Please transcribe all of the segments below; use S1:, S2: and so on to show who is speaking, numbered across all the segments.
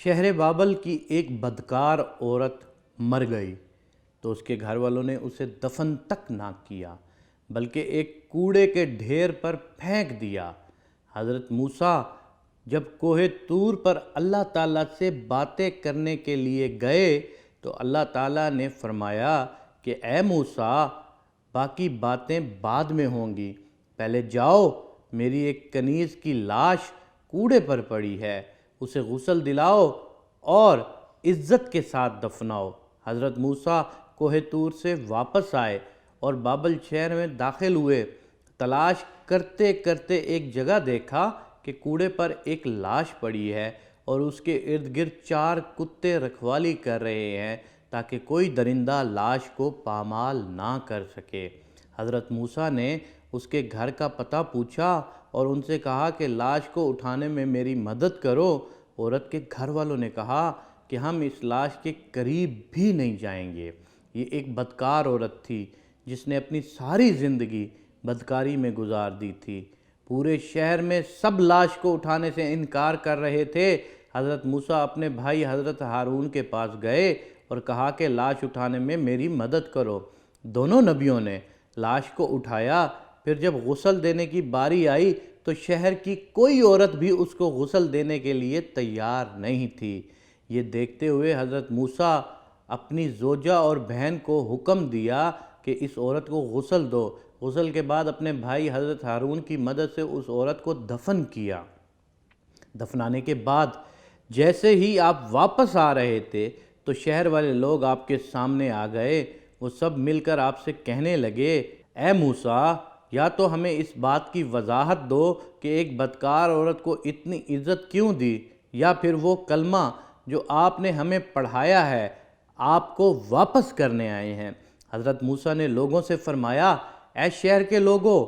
S1: شہر بابل کی ایک بدکار عورت مر گئی تو اس کے گھر والوں نے اسے دفن تک نہ کیا بلکہ ایک کوڑے کے ڈھیر پر پھینک دیا۔ حضرت موسیٰ جب کوہ طور پر اللہ تعالیٰ سے باتیں کرنے کے لیے گئے تو اللہ تعالیٰ نے فرمایا کہ اے موسیٰ، باقی باتیں بعد میں ہوں گی، پہلے جاؤ، میری ایک کنیز کی لاش کوڑے پر پڑی ہے، اسے غسل دلاؤ اور عزت کے ساتھ دفناؤ۔ حضرت موسیٰ کوہ طور سے واپس آئے اور بابل شہر میں داخل ہوئے۔ تلاش کرتے کرتے ایک جگہ دیکھا کہ کوڑے پر ایک لاش پڑی ہے اور اس کے ارد گرد 4 کتے رکھوالی کر رہے ہیں تاکہ کوئی درندہ لاش کو پامال نہ کر سکے۔ حضرت موسیٰ نے اس کے گھر کا پتہ پوچھا اور ان سے کہا کہ لاش کو اٹھانے میں میری مدد کرو۔ عورت کے گھر والوں نے کہا کہ ہم اس لاش کے قریب بھی نہیں جائیں گے۔ یہ ایک بدکار عورت تھی جس نے اپنی ساری زندگی بدکاری میں گزار دی تھی۔ پورے شہر میں سب لاش کو اٹھانے سے انکار کر رہے تھے۔ حضرت موسیٰ اپنے بھائی حضرت ہارون کے پاس گئے اور کہا کہ لاش اٹھانے میں میری مدد کرو۔ دونوں نبیوں نے لاش کو اٹھایا۔ پھر جب غسل دینے کی باری آئی تو شہر کی کوئی عورت بھی اس کو غسل دینے کے لیے تیار نہیں تھی۔ یہ دیکھتے ہوئے حضرت موسیٰ اپنی زوجہ اور بہن کو حکم دیا کہ اس عورت کو غسل دو۔ غسل کے بعد اپنے بھائی حضرت ہارون کی مدد سے اس عورت کو دفن کیا۔ دفنانے کے بعد جیسے ہی آپ واپس آ رہے تھے تو شہر والے لوگ آپ کے سامنے آ گئے۔ وہ سب مل کر آپ سے کہنے لگے، اے موسیٰ، یا تو ہمیں اس بات کی وضاحت دو کہ ایک بدکار عورت کو اتنی عزت کیوں دی، یا پھر وہ کلمہ جو آپ نے ہمیں پڑھایا ہے آپ کو واپس کرنے آئے ہیں۔ حضرت موسیٰ نے لوگوں سے فرمایا، اے شہر کے لوگوں،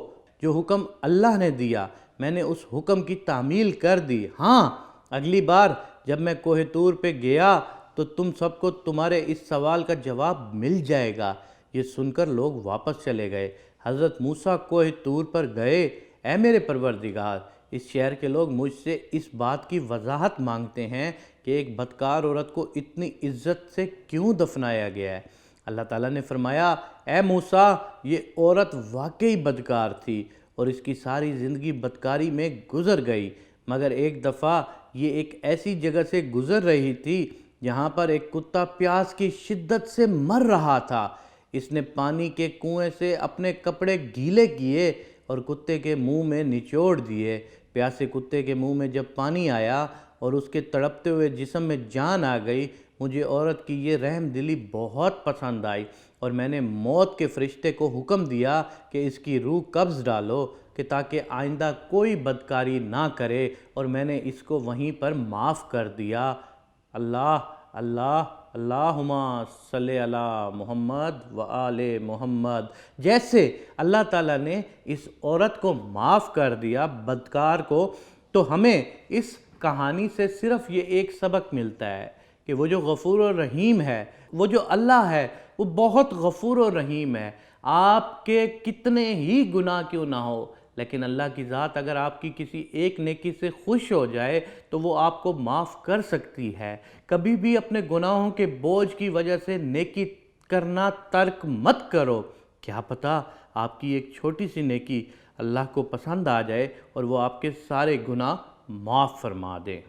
S1: جو حکم اللہ نے دیا میں نے اس حکم کی تعمیل کر دی۔ ہاں، اگلی بار جب میں کوہ طور پہ گیا تو تم سب کو تمہارے اس سوال کا جواب مل جائے گا۔ یہ سن کر لوگ واپس چلے گئے۔ حضرت موسیٰ کوہ طور پر گئے، اے میرے پروردگار، اس شہر کے لوگ مجھ سے اس بات کی وضاحت مانگتے ہیں کہ ایک بدکار عورت کو اتنی عزت سے کیوں دفنایا گیا ہے۔ اللہ تعالیٰ نے فرمایا، اے موسیٰ، یہ عورت واقعی بدکار تھی اور اس کی ساری زندگی بدکاری میں گزر گئی، مگر ایک دفعہ یہ ایک ایسی جگہ سے گزر رہی تھی جہاں پر ایک کتا پیاس کی شدت سے مر رہا تھا۔ اس نے پانی کے کنویں سے اپنے کپڑے گیلے کیے اور کتے کے منہ میں نچوڑ دیے۔ پیاسے کتے کے منہ میں جب پانی آیا اور اس کے تڑپتے ہوئے جسم میں جان آ گئی، مجھے عورت کی یہ رحم دلی بہت پسند آئی اور میں نے موت کے فرشتے کو حکم دیا کہ اس کی روح قبض ڈالو کہ تاکہ آئندہ کوئی بدکاری نہ کرے، اور میں نے اس کو وہیں پر معاف کر دیا۔ اللہم صلی علی محمد و آل محمد۔ جیسے اللہ تعالیٰ نے اس عورت کو معاف کر دیا، بدکار کو، تو ہمیں اس کہانی سے صرف یہ ایک سبق ملتا ہے کہ وہ جو غفور و رحیم ہے، وہ جو اللہ ہے، وہ بہت غفور و رحیم ہے۔ آپ کے کتنے ہی گناہ کیوں نہ ہو، لیکن اللہ کی ذات اگر آپ کی کسی ایک نیکی سے خوش ہو جائے تو وہ آپ کو معاف کر سکتی ہے۔ کبھی بھی اپنے گناہوں کے بوجھ کی وجہ سے نیکی کرنا ترک مت کرو۔ کیا پتہ آپ کی ایک چھوٹی سی نیکی اللہ کو پسند آ جائے اور وہ آپ کے سارے گناہ معاف فرما دے۔